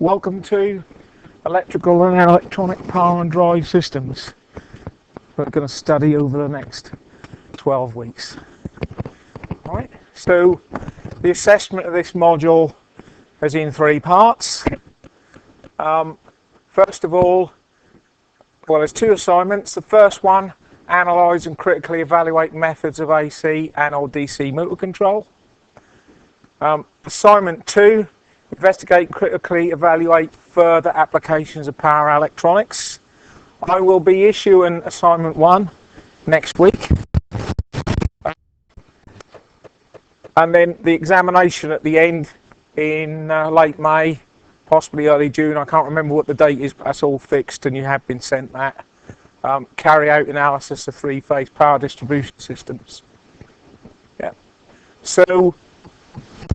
Welcome to Electrical and Electronic Power and Drive Systems. We're going to study over the next 12 weeks. Alright, so the assessment of this module is in 3 parts. First of all, there's 2 assignments. The first one, analyse and critically evaluate methods of AC and or DC motor control. Assignment 2, investigate and critically evaluate further applications of power electronics. I will be issuing assignment 1 next week. And then the examination at the end in late May, possibly early June. I can't remember what the date is, but that's all fixed and you have been sent that. Carry out analysis of 3-phase power distribution systems. Yeah. So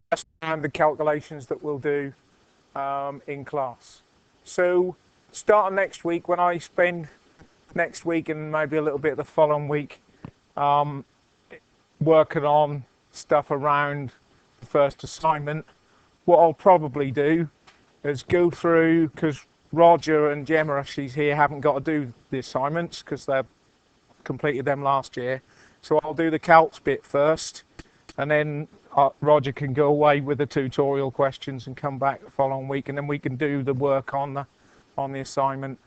that's the calculations that we'll do in class. So starting next week, when I spend next week and maybe a little bit of the following week working on stuff around the first assignment, what I'll probably do is go through, because Roger and Gemma, if she's here, haven't got to do the assignments because they've completed them last year. So I'll do the calcs bit first, and then Roger can go away with the tutorial questions and come back the following week, and then we can do the work on the assignment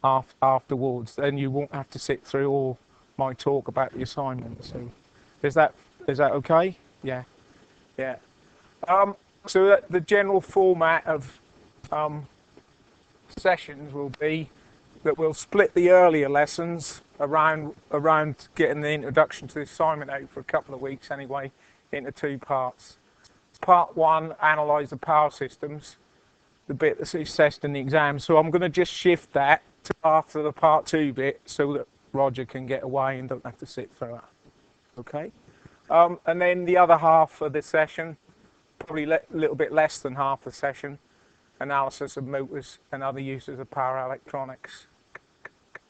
afterwards. Then you won't have to sit through all my talk about the assignment. So is that okay? Yeah. So the general format of sessions will be that we'll split the earlier lessons around getting the introduction to the assignment out for a couple of weeks anyway, into 2 parts. Part 1, analyse the power systems, the bit that's assessed in the exam. So I'm going to just shift that to after the part 2 bit so that Roger can get away and don't have to sit through it. Okay? And then the other half of the session, probably a little bit less than half the session, analysis of motors and other uses of power electronics.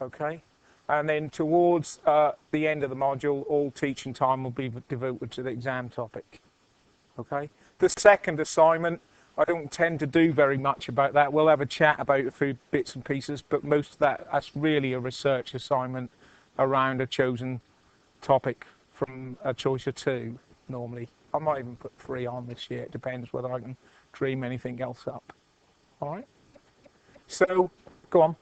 Okay? And then towards the end of the module, all teaching time will be devoted to the exam topic. Okay? The second assignment, I don't tend to do very much about that. We'll have a chat about a few bits and pieces, but most of that's really a research assignment around a chosen topic from a choice of 2, normally. I might even put 3 on this year. It depends whether I can dream anything else up. All right? So, go on.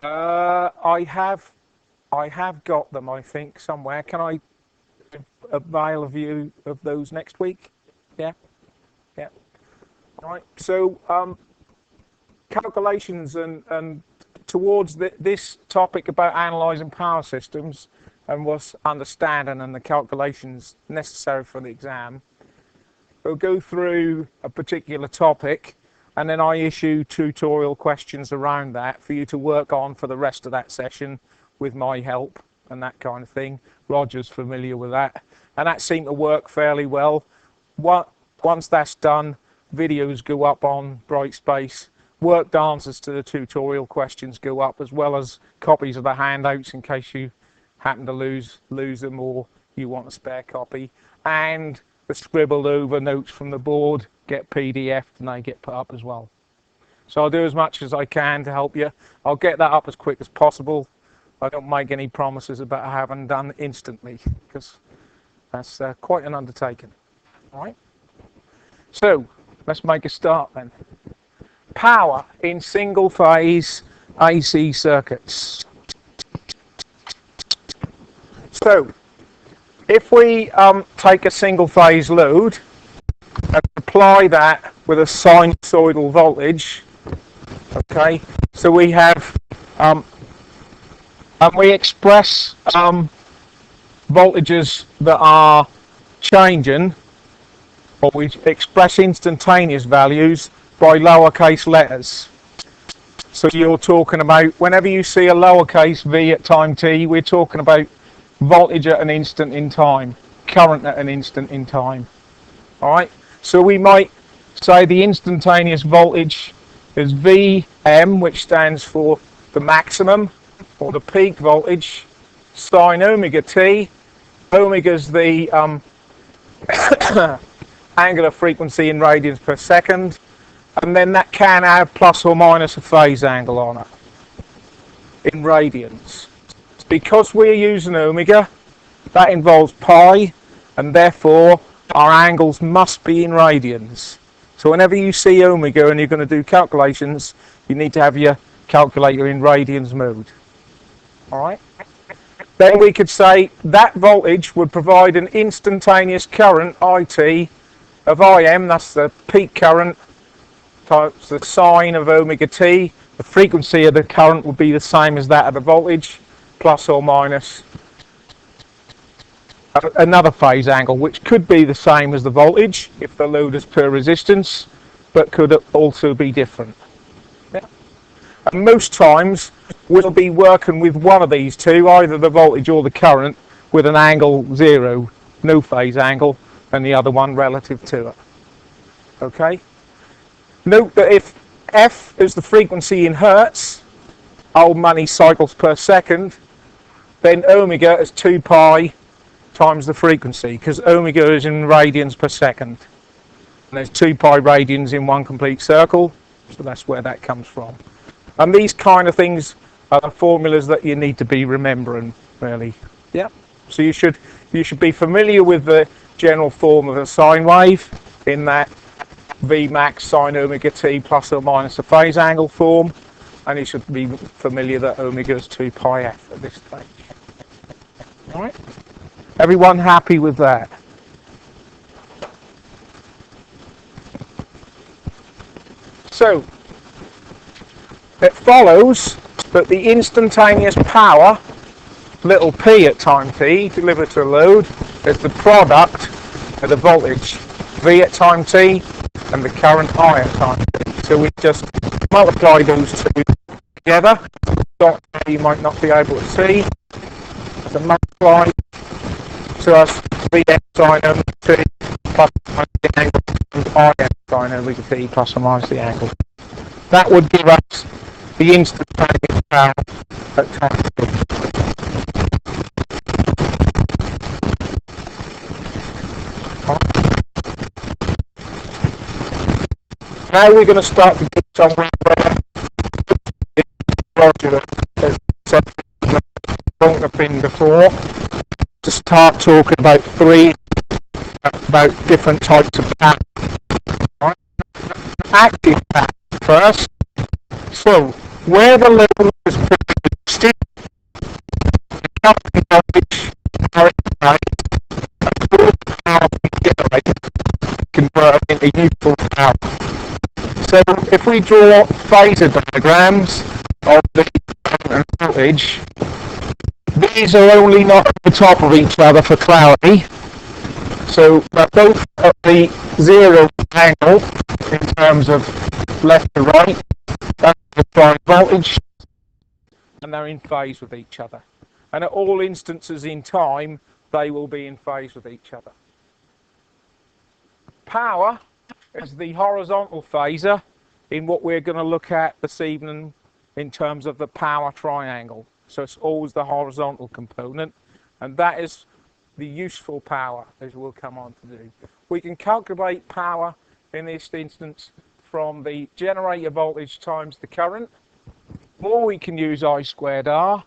I have got them, I think, somewhere. Can I avail of you of those next week? Yeah. All right. So calculations and towards this topic about analysing power systems and what's understanding and the calculations necessary for the exam, we'll go through a particular topic, and then I issue tutorial questions around that for you to work on for the rest of that session with my help and that kind of thing. Roger's familiar with that, and that seemed to work fairly well. Once that's done, videos go up on Brightspace, worked answers to the tutorial questions go up, as well as copies of the handouts in case you happen to lose them or you want a spare copy, and the scribbled over notes from the board get PDF'd and they get put up as well. So I'll do as much as I can to help you. I'll get that up as quick as possible. I don't make any promises about having done instantly, because that's quite an undertaking. All right. So let's make a start then. Power in single-phase AC circuits. So if we take a single-phase load and apply that with a sinusoidal voltage, okay, so we have and we express voltages that are changing, or we express instantaneous values by lowercase letters. So you're talking about, whenever you see a lowercase v at time t, we're talking about voltage at an instant in time, current at an instant in time. All right, so we might say the instantaneous voltage is Vm, which stands for the maximum or the peak voltage, sine omega t. Omega is the angular frequency in radians per second, and then that can have plus or minus a phase angle on it in radians. Because we're using omega, that involves pi, and therefore our angles must be in radians. So whenever you see omega and you're going to do calculations, you need to have your calculator in radians mode. Alright? Then we could say that voltage would provide an instantaneous current, IT, of Im, that's the peak current, times the sine of omega t. The frequency of the current would be the same as that of the voltage, plus or minus another phase angle, which could be the same as the voltage if the load is per resistance, but could also be different. Yeah. And most times we'll be working with one of these two, either the voltage or the current, with an angle 0, no phase angle, and the other one relative to it. Okay? Note that if F is the frequency in hertz, old money cycles per second, then omega is 2 pi times the frequency, because omega is in radians per second. And there's 2 pi radians in one complete circle, so that's where that comes from. And these kind of things are the formulas that you need to be remembering, really. Yeah. So you should be familiar with the general form of a sine wave in that V max sine omega t plus or minus a phase angle form, and you should be familiar that omega is 2 pi f at this stage. All right. Everyone happy with that? So, it follows that the instantaneous power, little p at time t, delivered to a load, is the product of the voltage V at time t and the current I at time t. So we just multiply those two together. Dot you might not be able to see. So multiply to us Vx sine omega t plus or minus the angle and If sine omega t plus or minus the angle. That would give us the instantaneous power at time t. Now we're going to start to get somewhere where Roger has said won't have been before, to start talking about different types of power. Right? Active power first. So where the level is produced, the current voltage and all the power generated convert into useful power. So if we draw phasor diagrams of the current and voltage, these are only not at the top of each other for clarity. So they're both at the 0 angle in terms of left to right. That's the prime voltage, and they're in phase with each other. And at all instances in time, they will be in phase with each other. Power is the horizontal phasor in what we're going to look at this evening in terms of the power triangle. So it's always the horizontal component, and that is the useful power, as we'll come on to do. We can calculate power in this instance from the generator voltage times the current, or we can use I squared R,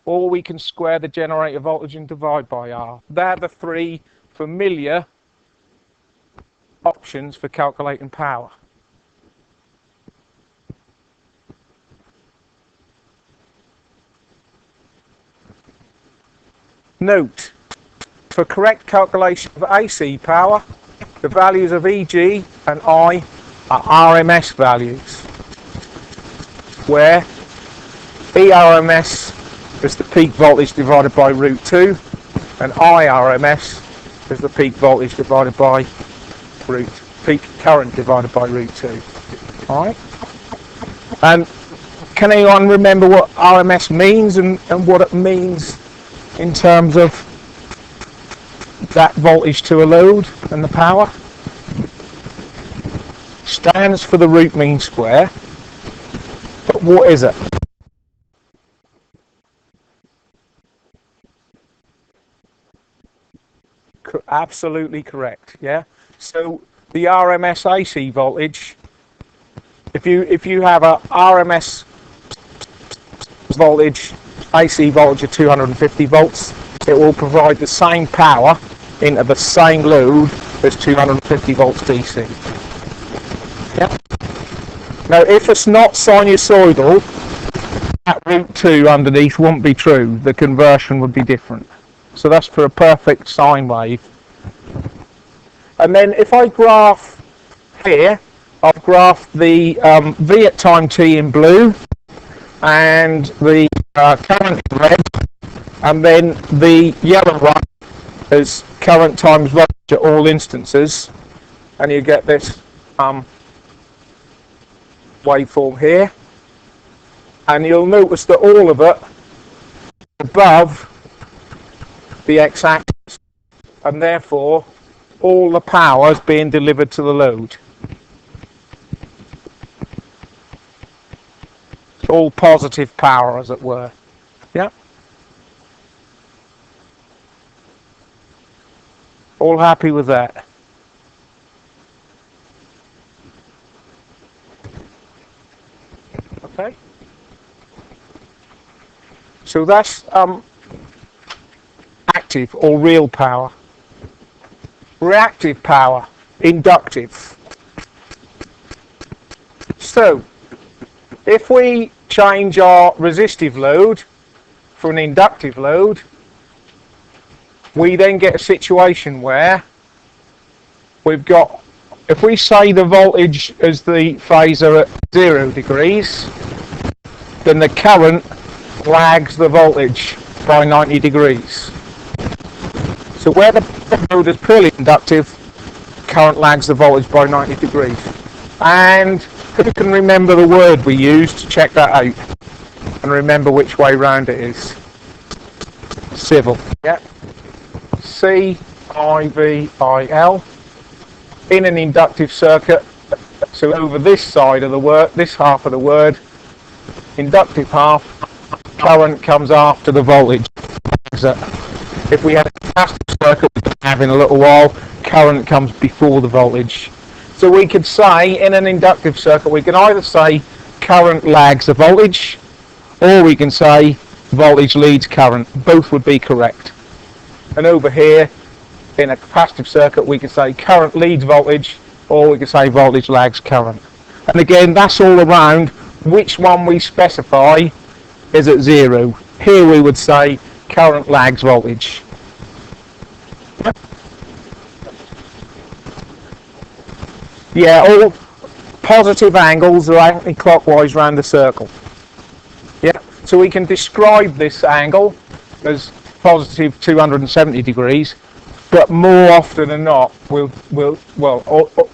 or we can square the generator voltage and divide by R. They're the three familiar options for calculating power. Note, for correct calculation of AC power, the values of EG and I are RMS values, where ERMS is the peak voltage divided by root 2, and IRMS is the peak voltage divided by peak current divided by root 2. Alright? And can anyone remember what RMS means and what it means in terms of that voltage to a load and the power? Stands for the root mean square, but what is it? Absolutely correct, yeah? So the RMS AC voltage, if you have a RMS voltage, AC voltage of 250 volts, it will provide the same power into the same load as 250 volts DC. Yep. Now if it's not sinusoidal, that root 2 underneath won't be true, the conversion would be different. So that's for a perfect sine wave. And then if I graph here, I've graphed the V at time t in blue and the current in red, and then the yellow one is current times voltage at all instances, and you get this waveform here. And you'll notice that all of it above the x-axis, and therefore all the power is being delivered to the load. All positive power, as it were. Yeah. All happy with that? Okay. So that's active or real power. Reactive power, inductive. So if we change our resistive load for an inductive load, we then get a situation where we've got, if we say the voltage is the phasor at 0 degrees, then the current lags the voltage by 90 degrees. So where the load is purely inductive, current lags the voltage by 90 degrees. And who can remember the word we used to check that out and remember which way round it is? Civil. Yeah. C-I-V-I-L. In an inductive circuit, so over this side of the word, this half of the word, inductive half, current comes after the voltage. If we had a capacitive circuit we can have in a little while, current comes before the voltage. So we could say in an inductive circuit, we can either say current lags the voltage, or we can say voltage leads current. Both would be correct. And over here, in a capacitive circuit, we can say current leads voltage, or we can say voltage lags current. And again, that's all around which one we specify is at 0. Here we would say current lags voltage. Yeah, all positive angles are anti-clockwise round the circle. Yeah, so we can describe this angle as positive 270 degrees, but more often than not,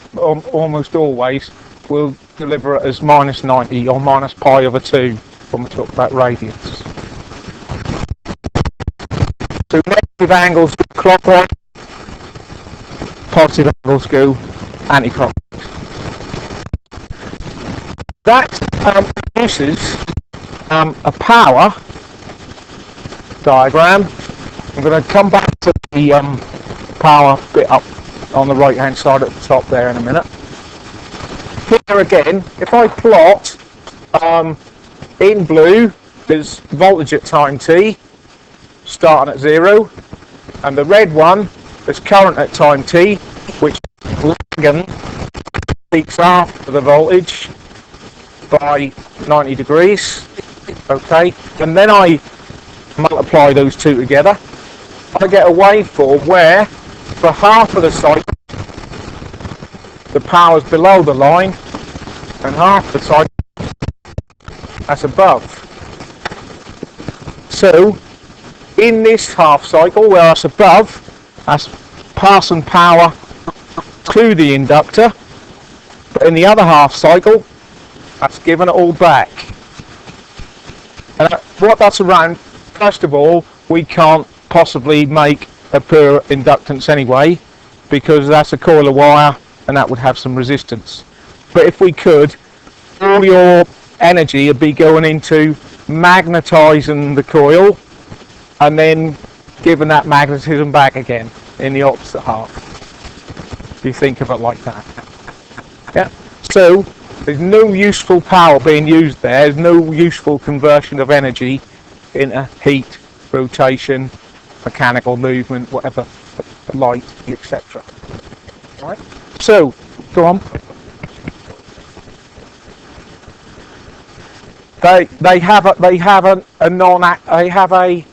almost always, we'll deliver it as minus 90 or minus pi over 2 when we talk about radians. So negative angles go clockwise, positive angles go anti-clockwise. That produces a power diagram. I'm going to come back to the power bit up on the right hand side at the top there in a minute. Here again, if I plot in blue, there's voltage at time t starting at 0, and the red one is current at time t, which peaks after the voltage by 90 degrees. Okay, and then I multiply those two together, I get a waveform where for half of the cycle the power is below the line and half the cycle that's above. So in this half cycle where it's above, that's passing power to the inductor, but in the other half cycle that's giving it all back. And what that's around, first of all, we can't possibly make a pure inductance anyway, because that's a coil of wire and that would have some resistance. But if we could, all your energy would be going into magnetising the coil and then giving that magnetism back again in the opposite half. if you think of it like that. Yeah. So there's no useful power being used there. There's no useful conversion of energy into heat, rotation, mechanical movement, whatever, light, etc. Right. So go on. They have a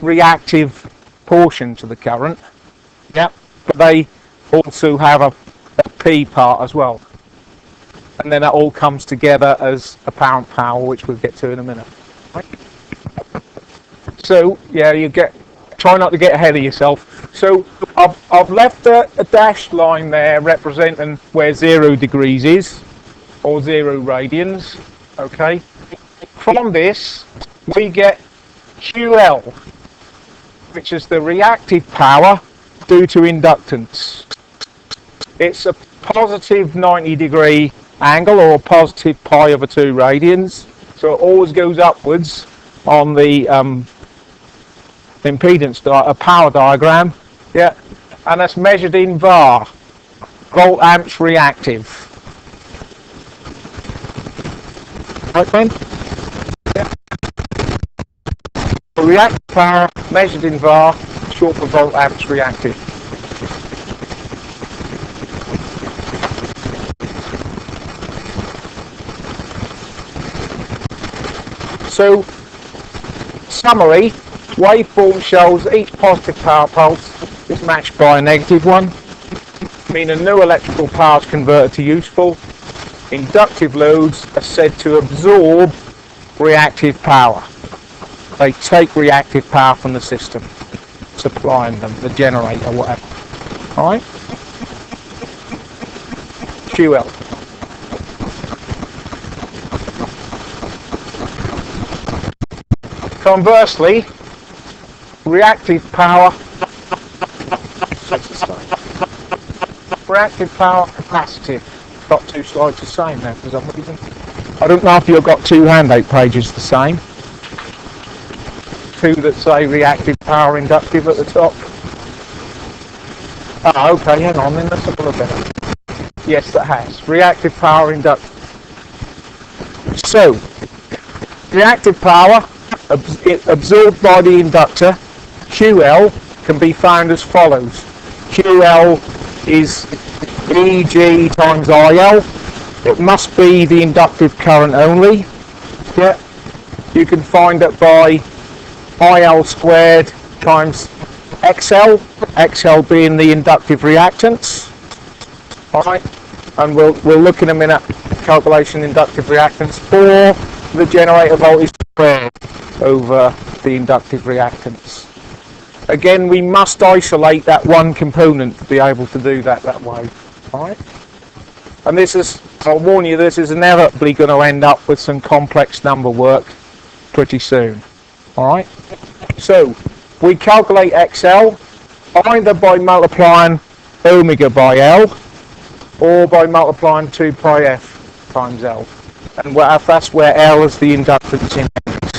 reactive portion to the current. Yep. But they also have a P part as well. And then that all comes together as apparent power, which we'll get to in a minute. Right. So yeah, try not to get ahead of yourself. So I've left a dashed line there representing where 0 degrees is, or 0 radians. Okay. From this, we get QL, which is the reactive power due to inductance. It's a positive 90-degree angle, or a positive pi/2 radians. So it always goes upwards on the impedance power diagram. Yeah, and that's measured in VAR, volt amps reactive. Right, Ben? Yeah. The reactive power measured in VAR, short for volt amps reactive. So, summary, waveform shows each positive power pulse is matched by a negative one, meaning no electrical power is converted to useful. Inductive loads are said to absorb reactive power. They take reactive power from the system, supplying them, the generator, whatever. Alright? QL. Conversely, reactive power capacitive. Got 2 slides the same now for some reason. I don't know if you've got 2 handout pages the same. 2 that say reactive power inductive at the top. Oh, okay, hang on then, let's have a look at it. Yes, that has. Reactive power inductive. So, reactive power absorbed by the inductor, QL, can be found as follows. QL is EG times IL. It must be the inductive current only. Yeah. You can find it by IL squared times XL, XL being the inductive reactance. Alright, and we'll look in a minute calculation inductive reactance, or the generator voltage squared over the inductive reactance. Again, we must isolate that one component to be able to do that way. Alright? And this is, I'll warn you, this is inevitably going to end up with some complex number work pretty soon. Alright? So, we calculate XL either by multiplying omega by L or by multiplying 2 pi f times L. And that's where L is the inductance in Henry's.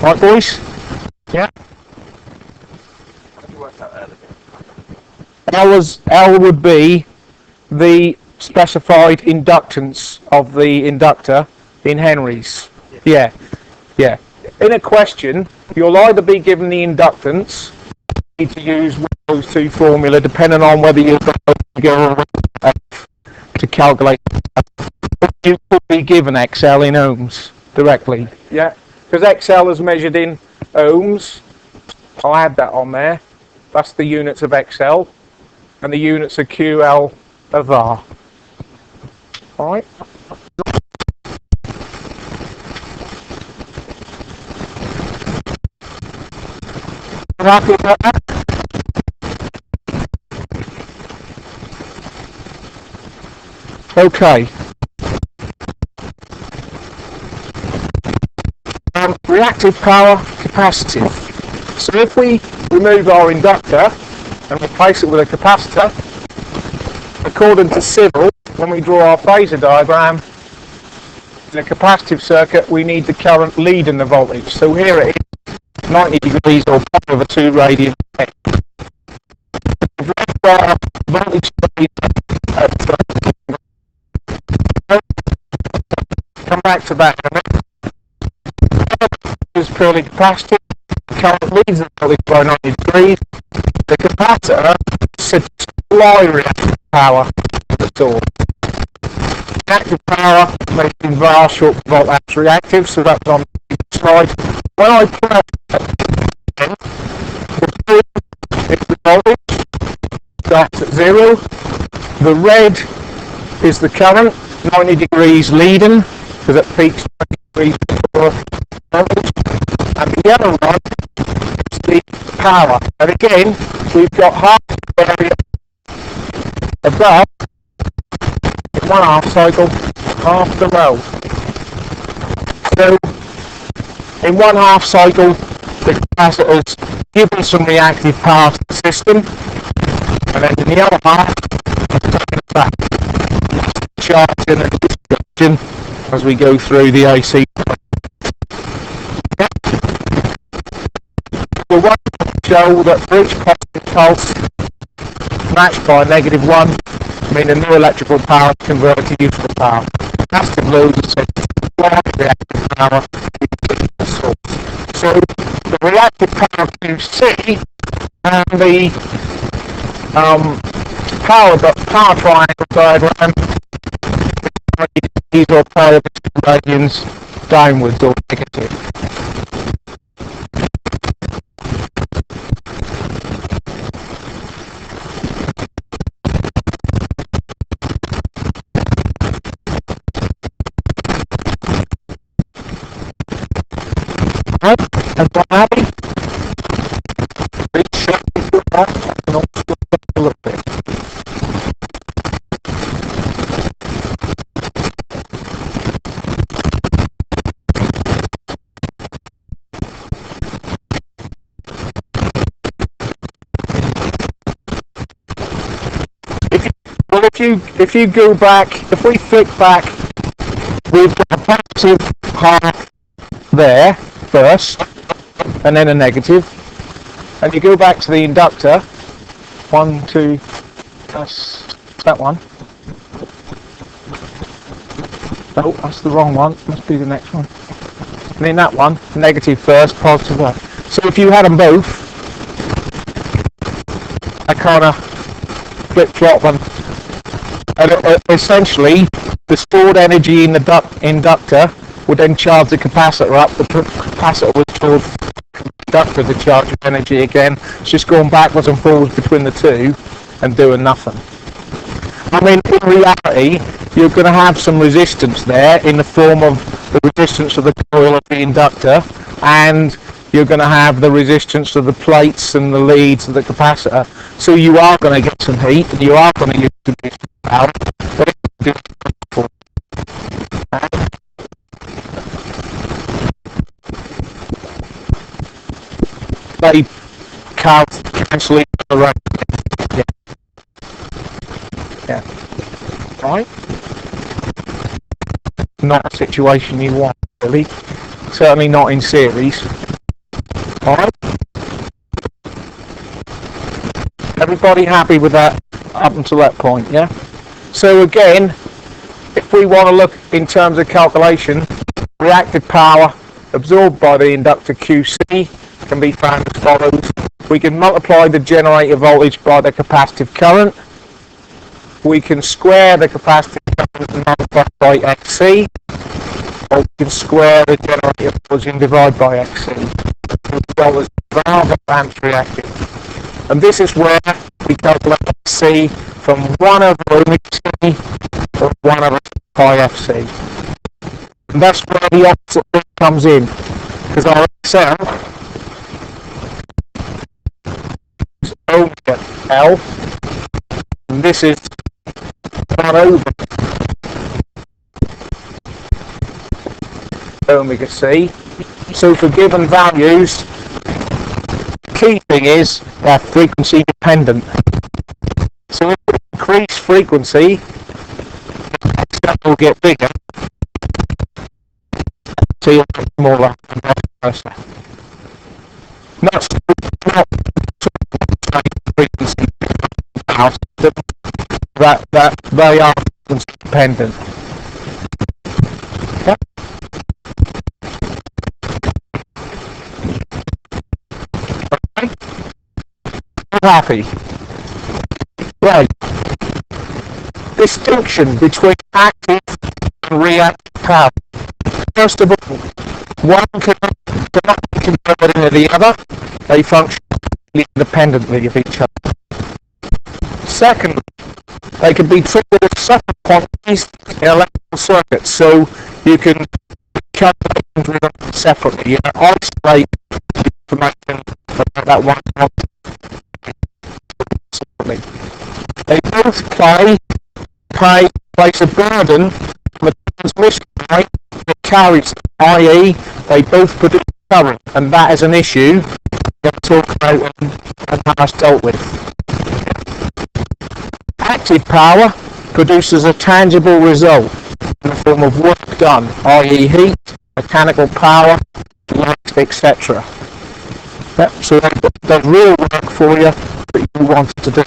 Right, boys? Yeah? L would be the specified inductance of the inductor in Henry's. Yeah. Yeah. In a question, you'll either be given the inductance, you need to use one of those 2 formula depending on whether you're going to calculate. You could be given XL in ohms directly. Yeah. Because XL is measured in ohms. I'll add that on there. That's the units of XL. And the units of QL are VAR. Alright? Happy about that? Okay. Reactive power capacitive. So if we remove our inductor and replace it with a capacitor, according to Civil, when we draw our phasor diagram, in a capacitive circuit we need the current leading the voltage. So here it is, 90 degrees or pi/2 radians. got a voltage come back to that. Is purely capacitive. Current leads the voltage by 90 degrees. The capacitor supply reactive power to the source. Reactive power making var short volt amps reactive, so that's on the slide. When I press the is the voltage, starts at 0. The red is the current, 90 degrees leading, because it peaks 90 degrees before voltage. And the yellow one is the power. And again, we've got half the area above, in 1/2 cycle, half the row. So, in 1/2 cycle, the capacitor's given some reactive power to the system, and then in the other half, it's taken it back, charging and discharging as we go through the AC. We want to show that for each positive pulse matched by a -1, meaning no electrical power is converted to useful power. Capacitive loads are reactive power. So the reactive power QC and the power triangle diagram these are power gradients downwards or negative. Right, and for Abby, please show me that and also a little bit. If you go back, if we flick back, we've got a positive half there first, and then a negative, and you go back to the inductor, 1, 2, that's that one. Oh, that's the wrong one, must be the next one. And then that one, negative first, positive one. So if you had them both, I kind of flip-flop them. And essentially, the stored energy in the inductor would then charge the capacitor up. The capacitor would store the inductor to charge of energy again. It's just going backwards and forwards between the two and doing nothing. I mean, in reality, you're going to have some resistance there in the form of the resistance of the coil of the inductor, and you're going to have the resistance of the plates and the leads of the capacitor. So you are going to get some heat, and you are going to use some power. But they cancel each other out. Yeah. Right? Not a situation you want, really. Certainly not in series. Alright? Everybody happy with that up until that point, yeah? So again, if we want to look in terms of calculation, reactive power absorbed by the inductor QC can be found as follows. We can multiply the generator voltage by the capacitive current. We can square the capacitive current and multiply by XC. Or we can square the generator voltage and divide by XC. The result is var amps reactive. And this is where we calculate XC from 1 over omega C or 1 over pi FC. And that's where the opposite bit comes in. Because our XL is omega L, and this is 1 over omega C. So for given values, the key thing is they're frequency dependent. So if we increase frequency, the will get bigger, so you'll get smaller and vice versa. Not frequency power system, that they are dependent. Okay. Happy. Right. Distinction between active and reactive power. First of all, one cannot be converted into the other. They function independently of each other. Secondly, they can be treated as separate quantities in electrical circuits, so you can calculate them separately. You isolate information about that one quantity. They both place a burden on the transmission line that carries, i.e. they both produce current, and that is an issue we're going to talk about and how it's dealt with. Active power produces a tangible result in the form of work done, i.e. heat, mechanical power, light, etc. Yep, so it does real work for you that you want to do.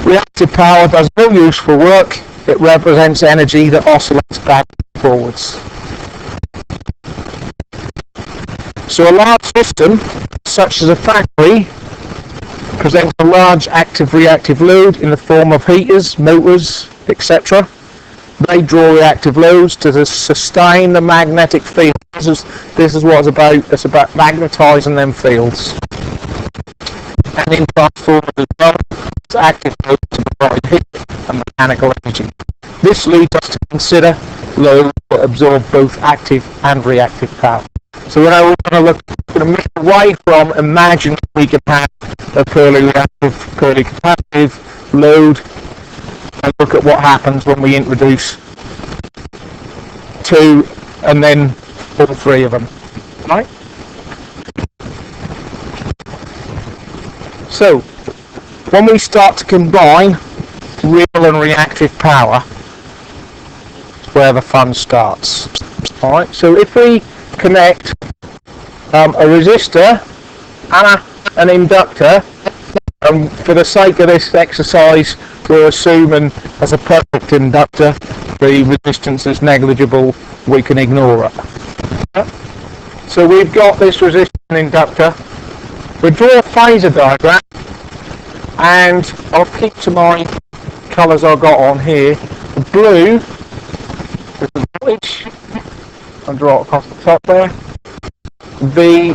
Reactive power does no useful work. It represents energy that oscillates back and forwards. So a large system, such as a factory, presents a large active-reactive load in the form of heaters, motors, etc. They draw reactive loads to sustain the magnetic field. This is what it's about. It's about magnetising them fields. And in transformers as well, it's active loads to provide heat and mechanical energy. This leads us to consider loads that absorb both active and reactive power. So we're going to move away from imagine we can have a purely reactive, purely capacitive load, and look at what happens when we introduce two and then all three of them. Right? So when we start to combine real and reactive power, it's where the fun starts. Alright, so if we connect a resistor and an inductor, and for the sake of this exercise we're assuming as a perfect inductor the resistance is negligible, we can ignore it. So we've got this resistor and inductor. We draw a phasor diagram, and I'll keep to my colours I've got on here. The blue is the voltage, I'll draw it across the top there. The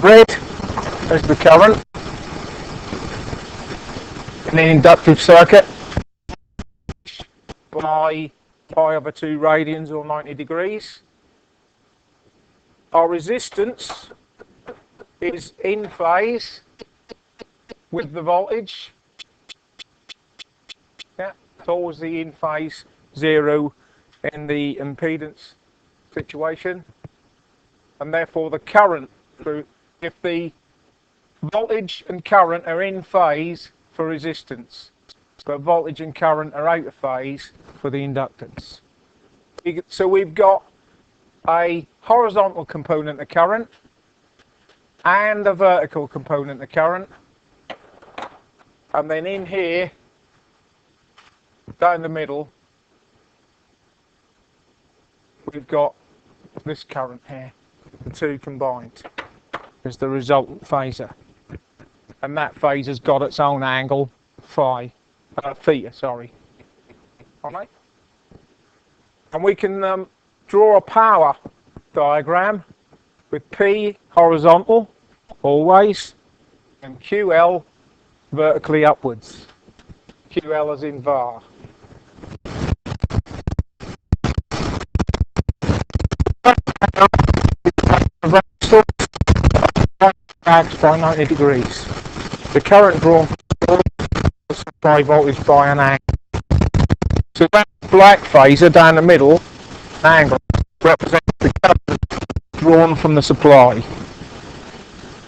red is the current in the inductive circuit by pi/2 radians or 90 degrees. Our resistance is in phase with the voltage. Yeah, it's always the in phase, zero in the impedance situation, and therefore the current through, if the voltage and current are in phase for resistance, but voltage and current are out of phase for the inductance. So we've got a horizontal component of current and a vertical component of current, and then in here down the middle we've got this current here. The two combined is the resultant phasor, and that phasor's got its own angle, theta, sorry. Alright, and we can draw a power diagram with P horizontal always and QL vertically upwards. QL as in var. By 90 degrees. The current drawn by voltage by an angle. So that black phasor down the middle angle represents the current drawn from the supply.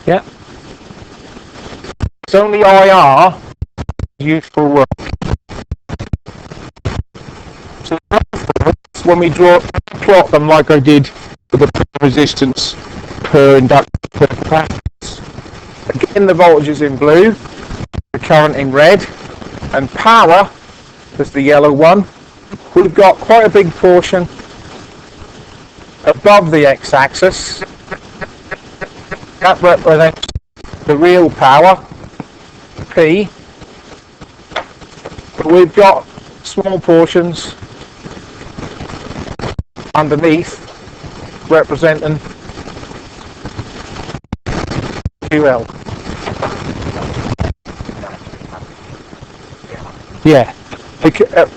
Yeah. It's only IR useful work. So when we plot them like I did with the resistance per inductor per capacitance, Again, the voltage is in blue, the current in red, and power is the yellow one. We've got quite a big portion above the x-axis. That represents the real power, P. But we've got small portions underneath representing QL. Yeah,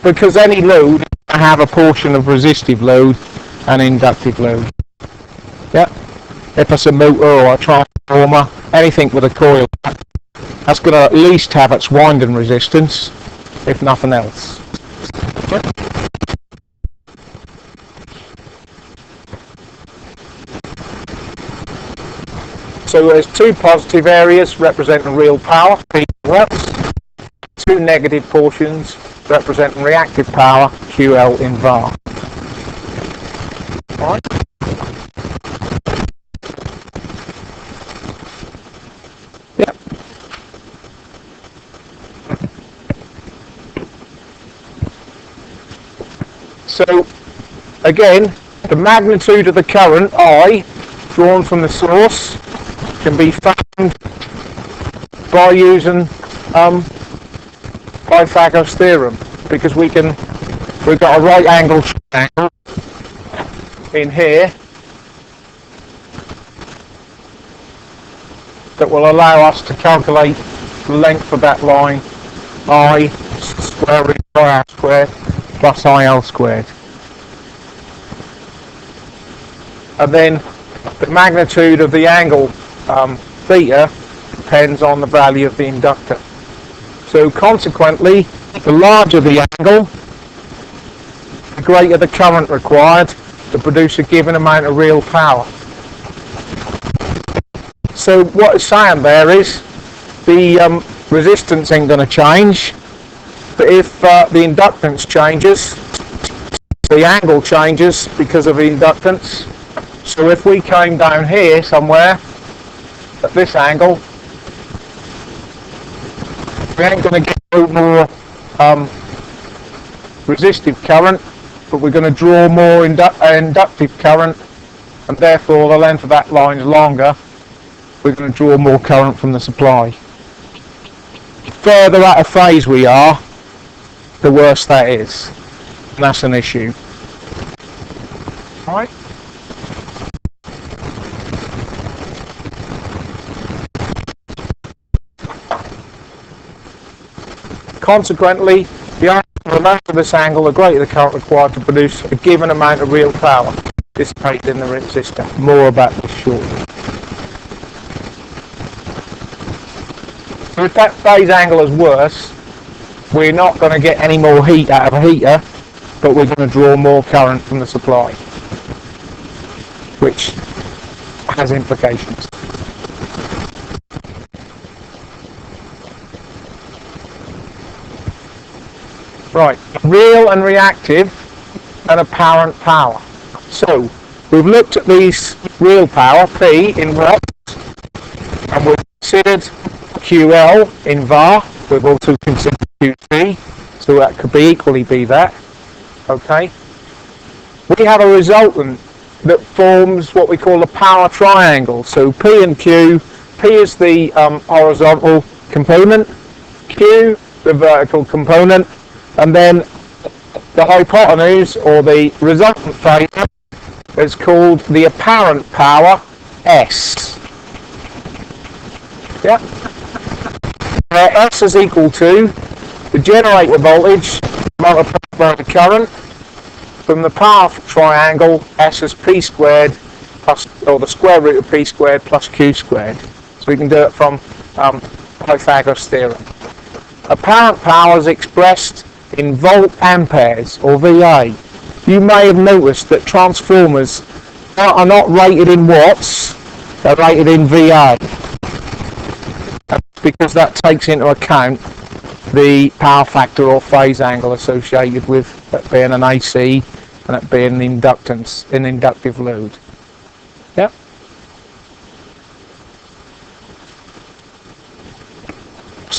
because any load have a portion of resistive load and inductive load. Yeah, if it's a motor or a transformer, anything with a coil, that's going to at least have its winding resistance, if nothing else. Yeah. So there's two positive areas representing real power, P watts, two negative portions representing reactive power, QL in var. Right. Yep. So again, the magnitude of the current I drawn from the source can be found by using Pythagoras theorem, because we've got a right angle triangle in here that will allow us to calculate the length of that line, I square root of IR squared plus IL squared. And then the magnitude of the angle theta depends on the value of the inductor. So consequently, the larger the angle, the greater the current required to produce a given amount of real power. So what it's saying there is the resistance ain't going to change, but if the inductance changes, the angle changes because of the inductance. So if we came down here somewhere at this angle, we ain't going to get no more resistive current, but we're going to draw more inductive current, and therefore the length of that line is longer. We're going to draw more current from the supply. The further out of phase we are, the worse that is, and that's an issue. All right. Consequently, the larger this angle, the greater the current required to produce a given amount of real power dissipated in the resistor. More about this shortly. So if that phase angle is worse, we're not going to get any more heat out of a heater, but we're going to draw more current from the supply, which has implications. Right, real and reactive and apparent power. So we've looked at these real power, P in watts, and we've considered QL in var. We've also considered QT, so that could equally be that. Okay. We have a resultant that forms what we call a power triangle. So P and Q, P is the horizontal component, Q the vertical component, and then the hypotenuse, or the resultant phase, is called the apparent power, S. Yeah. S is equal to the generator voltage multiplied by the current from the power triangle. S is P squared plus, or the square root of P squared plus Q squared. So we can do it from Pythagoras theorem. Apparent power is expressed in volt amperes, or VA. You may have noticed that transformers are not rated in watts, they're rated in VA. That's because that takes into account the power factor or phase angle associated with it being an AC and it being an inductance, an inductive load. Yep.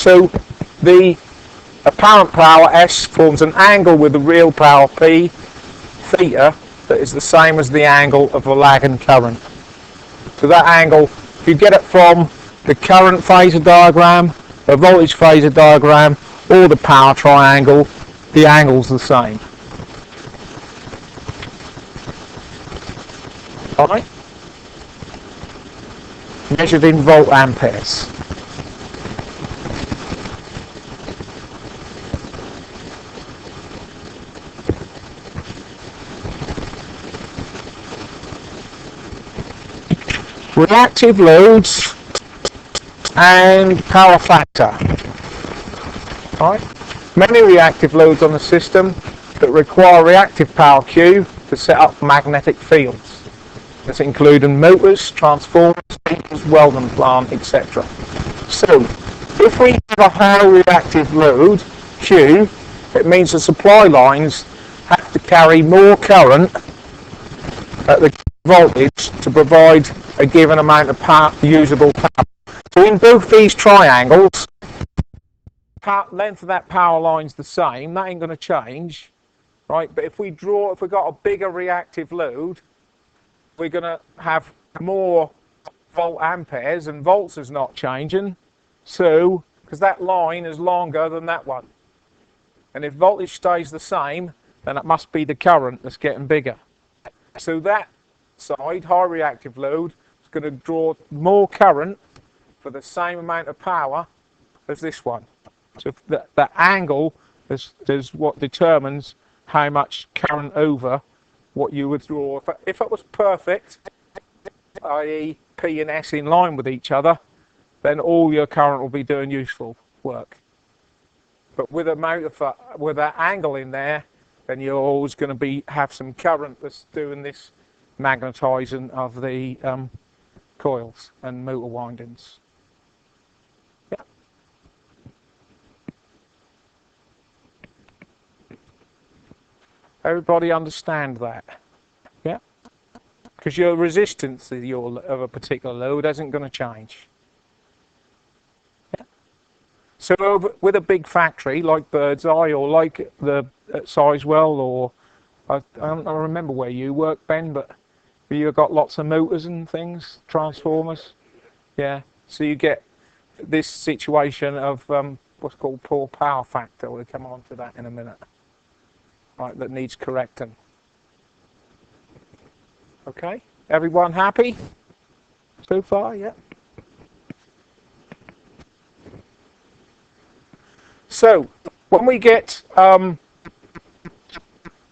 So the apparent power S forms an angle with the real power P, theta, that is the same as the angle of the lagging current. So that angle, if you get it from the current phasor diagram, the voltage phasor diagram, or the power triangle, the angle's the same. Alright? Measured in volt amperes. Reactive loads and power factor. Right. Many reactive loads on the system that require reactive power Q to set up magnetic fields. This including motors, transformers, welding plant, etc. So, if we have a high reactive load Q, it means the supply lines have to carry more current at the voltage to provide a given amount of power, usable power. So in both these triangles, length of that power line's the same. That ain't going to change, right? But if we've got a bigger reactive load, we're going to have more volt amperes, and volts is not changing. So, because that line is longer than that one, and if voltage stays the same, then it must be the current that's getting bigger. So that side, high reactive load, is going to draw more current for the same amount of power as this one. So the angle is what determines how much current over what you would draw. If it was perfect, i.e. P and S in line with each other, then all your current will be doing useful work. But with a motor, with that angle in there, then you're always going to have some current that's doing this magnetizing of the coils and motor windings. Yeah. Everybody understand that? Yeah. Because your resistance of a particular load isn't going to change. Yeah. So with a big factory like Birdseye or like the Sizewell, or I don't remember where you work, Ben, but you've got lots of motors and things, transformers. Yeah. So you get this situation of what's called poor power factor. We'll come on to that in a minute. Right, that needs correcting. Okay, everyone happy so far? Yeah. So when we get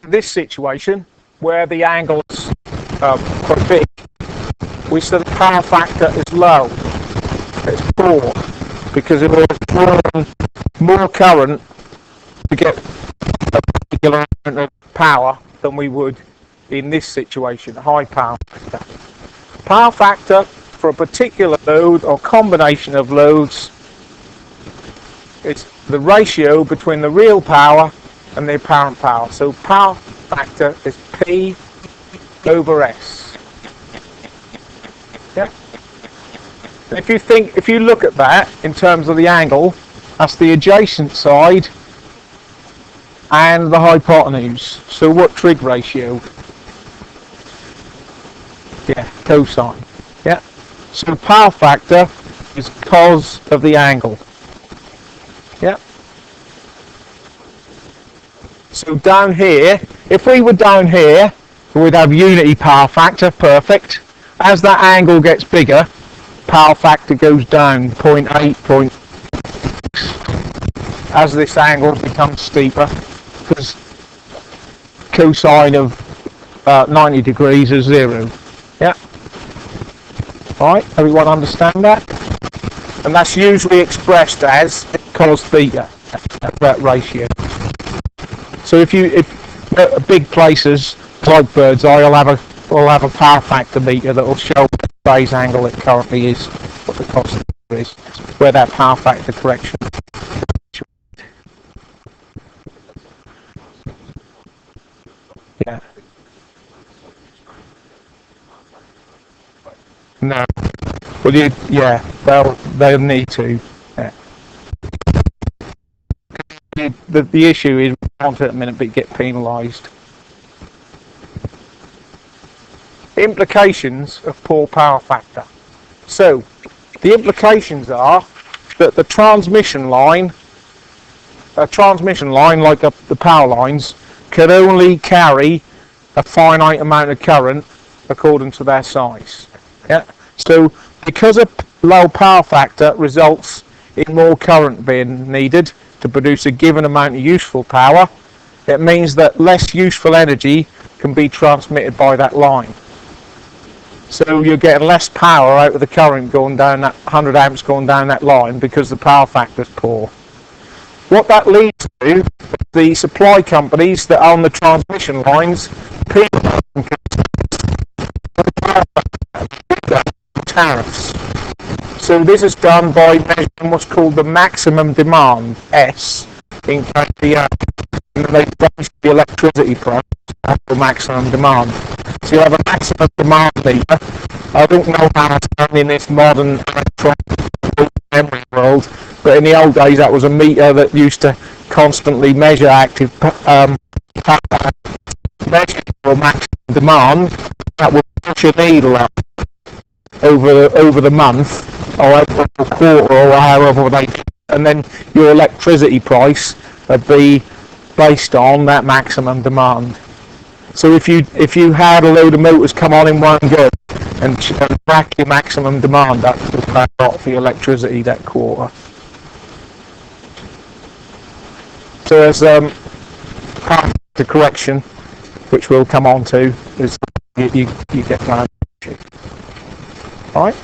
this situation where the angle's quite big, we say the power factor is low. It's poor because it will draw more current to get a particular amount of power than we would in this situation, high power factor. Power factor for a particular load or combination of loads, it's the ratio between the real power and the apparent power. So power factor is P over S. Yeah. If you look at that in terms of the angle, that's the adjacent side and the hypotenuse. So what trig ratio? Yeah, cosine. Yeah. So power factor is cos of the angle. Yeah. So down here, if we were down here, we'd have unity power factor, perfect. As that angle gets bigger, power factor goes down 0.8, 0.6. As this angle becomes steeper, because cosine of 90 degrees is 0. Yeah. Alright, everyone understand that? And that's usually expressed as cos theta, that ratio. So if big places like Birdseye will have a power factor meter that will show the phase angle it currently is, what the cost is, where that power factor correction. Yeah. No. Well, yeah. They'll need to. Yeah. the issue is we want it at a minute but get penalised. Implications of poor power factor. So the implications are that the transmission line, like the power lines, can only carry a finite amount of current according to their size. Yeah. So because a low power factor results in more current being needed to produce a given amount of useful power, it means that less useful energy can be transmitted by that line. So you're getting less power out of the current going down that 100 amps going down that line because the power factor is poor. What that leads to is the supply companies that own the transmission lines tariffs. So this is done by measuring what's called the maximum demand, S, in kVA. And they base the electricity price at the maximum demand. So you have a maximum demand meter. I don't know how it's done in this modern electronic memory world, but in the old days that was a meter that used to constantly measure active power, measure your maximum demand. That would push your needle up over the month or over the quarter or however they, and then your electricity price would be based on that maximum demand. So if you had a load of motors come on in one go and track your maximum demand, that would pay a lot for your electricity that quarter. So there's power factor correction, which we'll come on to, is you get that. Alright?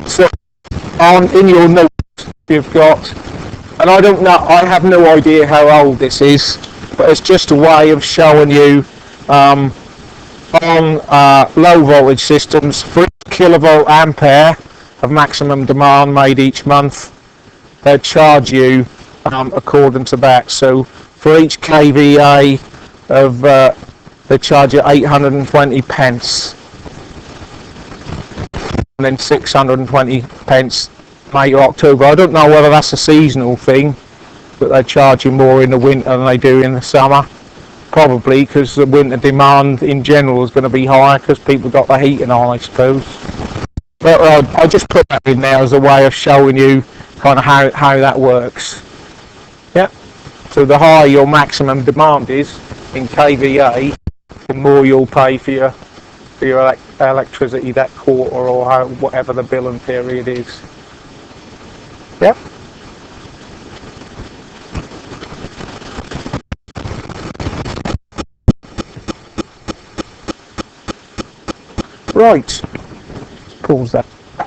So in your notes you've got, and I have no idea how old this is, but it's just a way of showing you on low voltage systems, for each kilovolt ampere of maximum demand made each month, they'll charge you according to that. So for each kVA they charge you 820 pence, and then 620 pence May or October. I don't know whether that's a seasonal thing, but they charge you more in the winter than they do in the summer. Probably because the winter demand in general is going to be higher because people got the heating on, I suppose. But I just put that in there as a way of showing you kind of how that works. Yeah. So the higher your maximum demand is in kVA, the more you'll pay for your electricity that quarter or whatever the billing period is. Yep. Right. Let's pause that.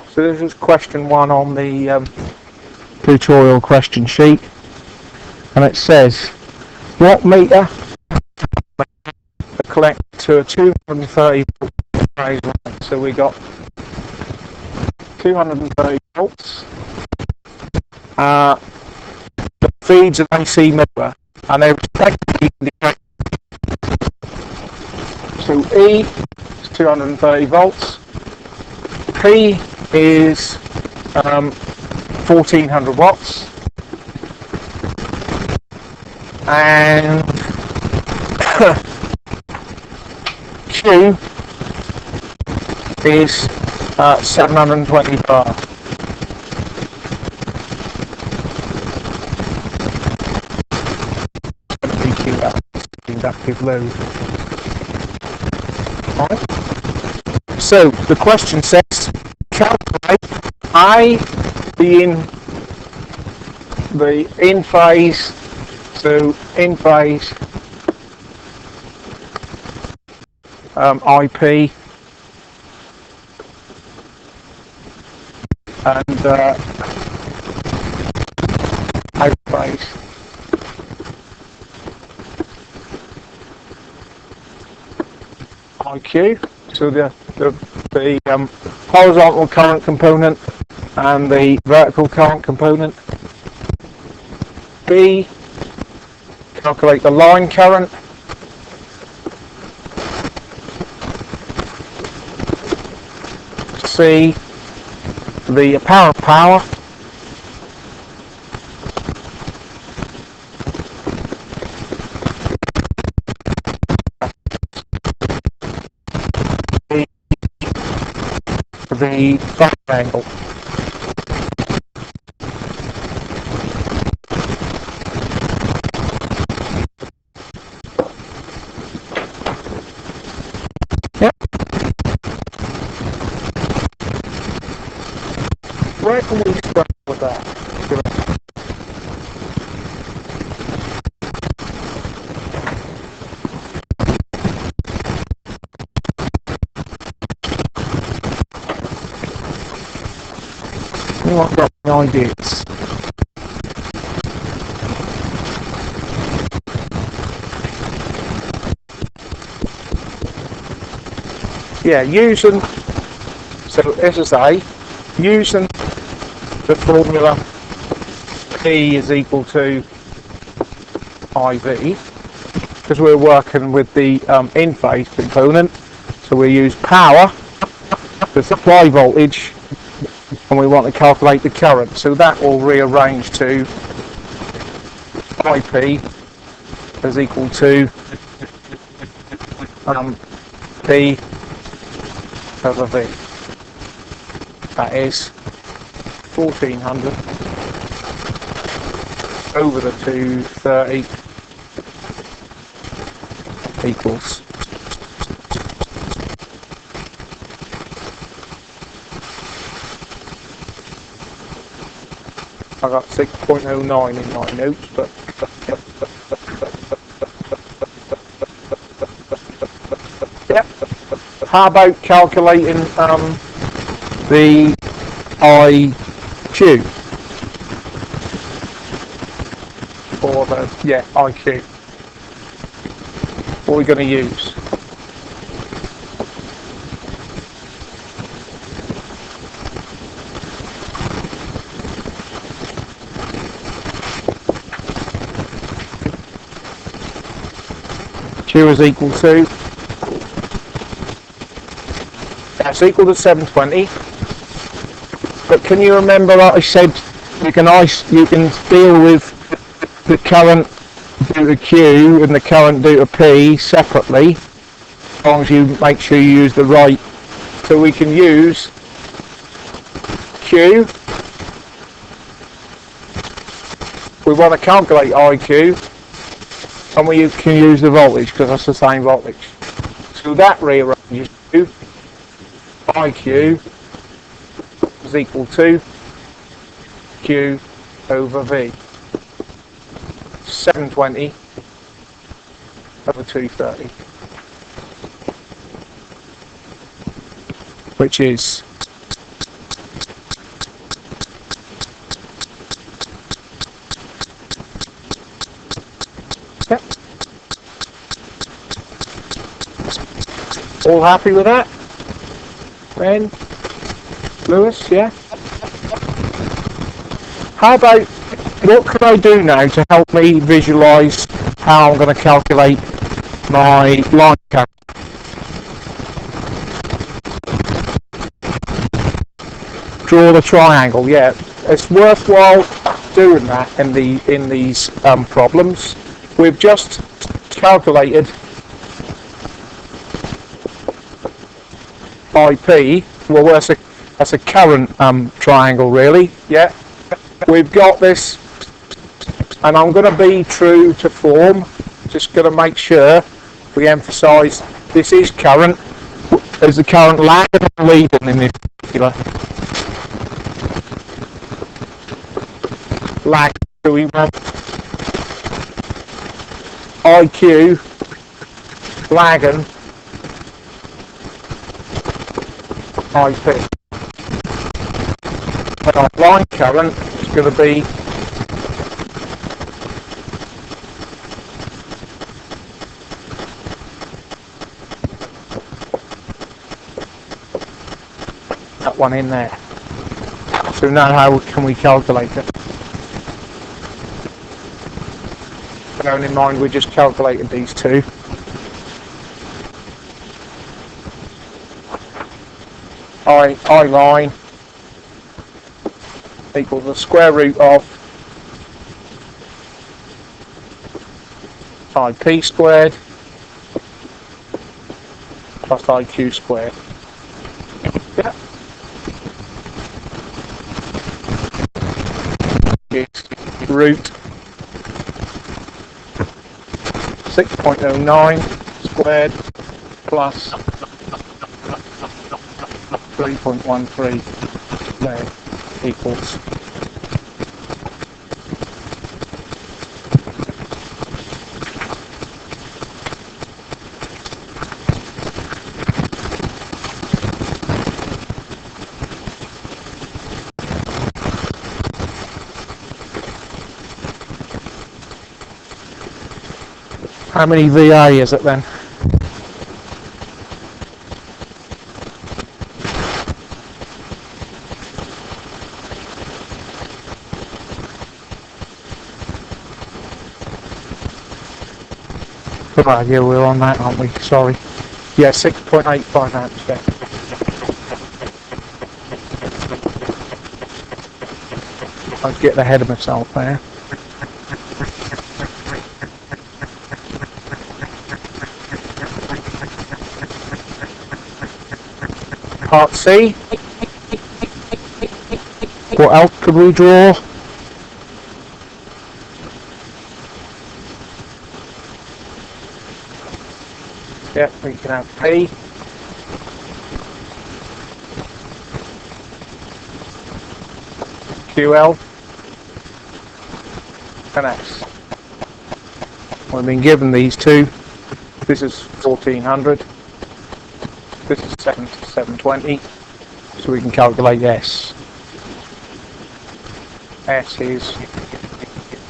So this is question 1 on the tutorial question sheet, and it says, what meter connect to a 230 volt phase line? So we got 230 volts. The feeds an AC motor, and they're respectively indicated. So E is 230 volts, P is 1400 watts, and Q is 720 bar. Inductive load. Right. So the question says, calculate I, the in phase, so in phase IP, and out phase. IQ, so the horizontal current component and the vertical current component. B, calculate the line current. C, see the apparent power, the phase angle. Yep. Where can we start with that? Anyone got any ideas? Yeah, using, so as I say, using the formula P is equal to IV, because we're working with the in-phase component, so we use power, the supply voltage, and we want to calculate the current, so that will rearrange to IP is equal to P over V. That is 1400 over the 230 equals I got 6.09 in my notes, but yep. How about calculating the IQ? Or the, yeah, IQ. What are we going to use? Q is equal to, that's equal to 720. But can you remember that I said you can deal with the current due to Q and the current due to P separately, as long as you make sure you use the right. So we can use Q. We want to calculate IQ, and we can use the voltage because that's the same voltage. So that rearranges to IQ is equal to Q over V. 720 over 230, which is yep. All happy with that? Ben? Lewis, yeah? How about, what can I do now to help me visualise how I'm going to calculate my line current? Draw the triangle, yeah. It's worthwhile doing that in these problems. We've just calculated IP. Well, that's a current triangle, really. Yeah. We've got this, and I'm going to be true to form. Just going to make sure we emphasise this is current. There's a current lagging and leading in this particular. Lag. So we want IQ lagging IP. And our line current is going to be that one in there. So now how can we calculate it? Bearing in mind we just calculated these two. I line equals the square root of IP squared plus IQ squared. Yeah. It's root 6.09 squared plus 3.13 there equals how many VA is it then? Right, yeah, we're on that, aren't we? Sorry. Yeah, 6.85 amps, yeah. I was getting ahead of myself there. Part C. What else could we draw? Yep, we can have P. QL and S. We've been given these two. This is 1400. This is 720. So we can calculate S. S is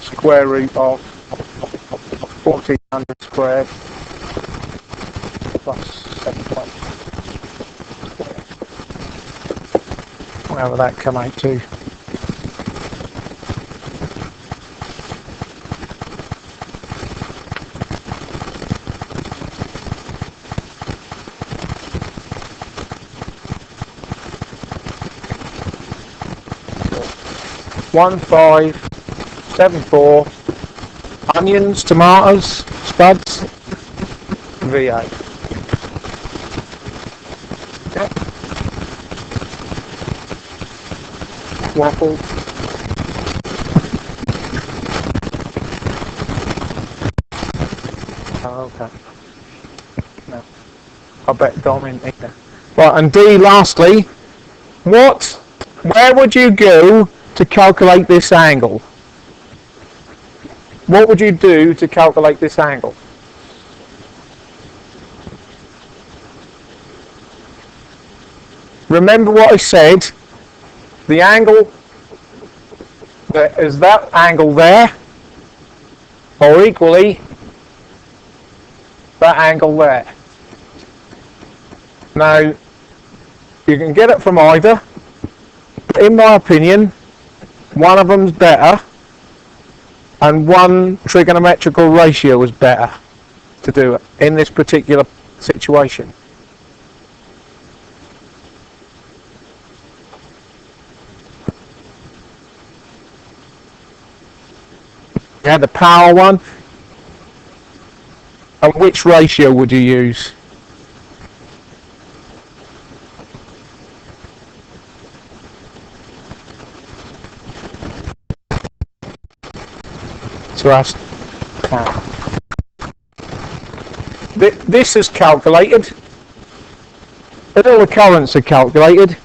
square root of 1400 squared plus 720 squared. Whatever that come out to. $1,574 onions, tomatoes, spuds, VA. Okay. Waffle. Oh, okay. No. I bet Dom in either. Right, and D lastly, where would you go to calculate this angle? What would you do to calculate this angle? Remember what I said, the angle, is that angle there, or equally that angle there. Now, you can get it from either. In my opinion, one of them's better, and one trigonometrical ratio is better to do it in this particular situation. You had the power one, and which ratio would you use? So that's power. This is calculated. All the currents are calculated.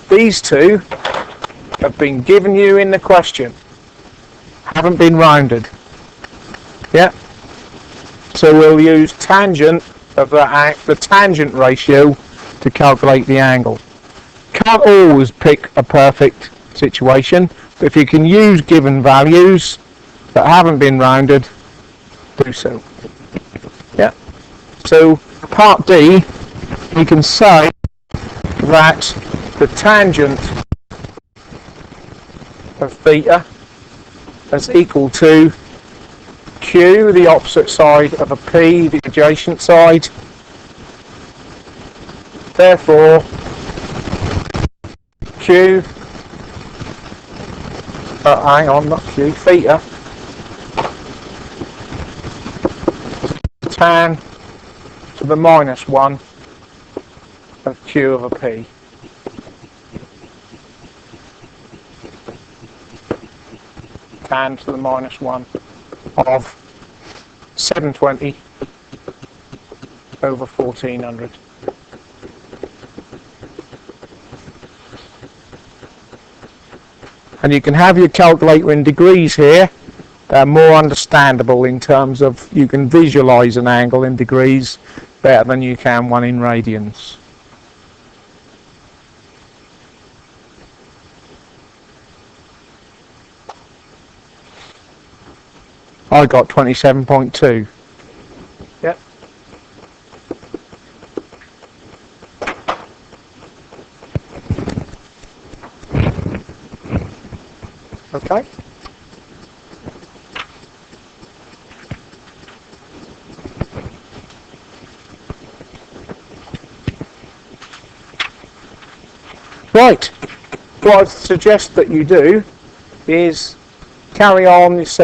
These two have been given you in the question. Haven't been rounded. Yeah. So we'll use tangent of the tangent ratio to calculate the angle. Can't always pick a perfect situation, but if you can use given values that haven't been rounded, do so. Yeah. So part D, we can say that the tangent of theta is equal to Q, the opposite side of a P, the adjacent side. Therefore, Q, hang on, not Q, theta, tan to the minus 1 of Q of a P. Tan to the minus 1 of 720 over 1400. And you can have your calculator in degrees here. They're more understandable in terms of you can visualize an angle in degrees better than you can one in radians. I got 27.2. Yep. Okay. Right. What I suggest that you do is carry on this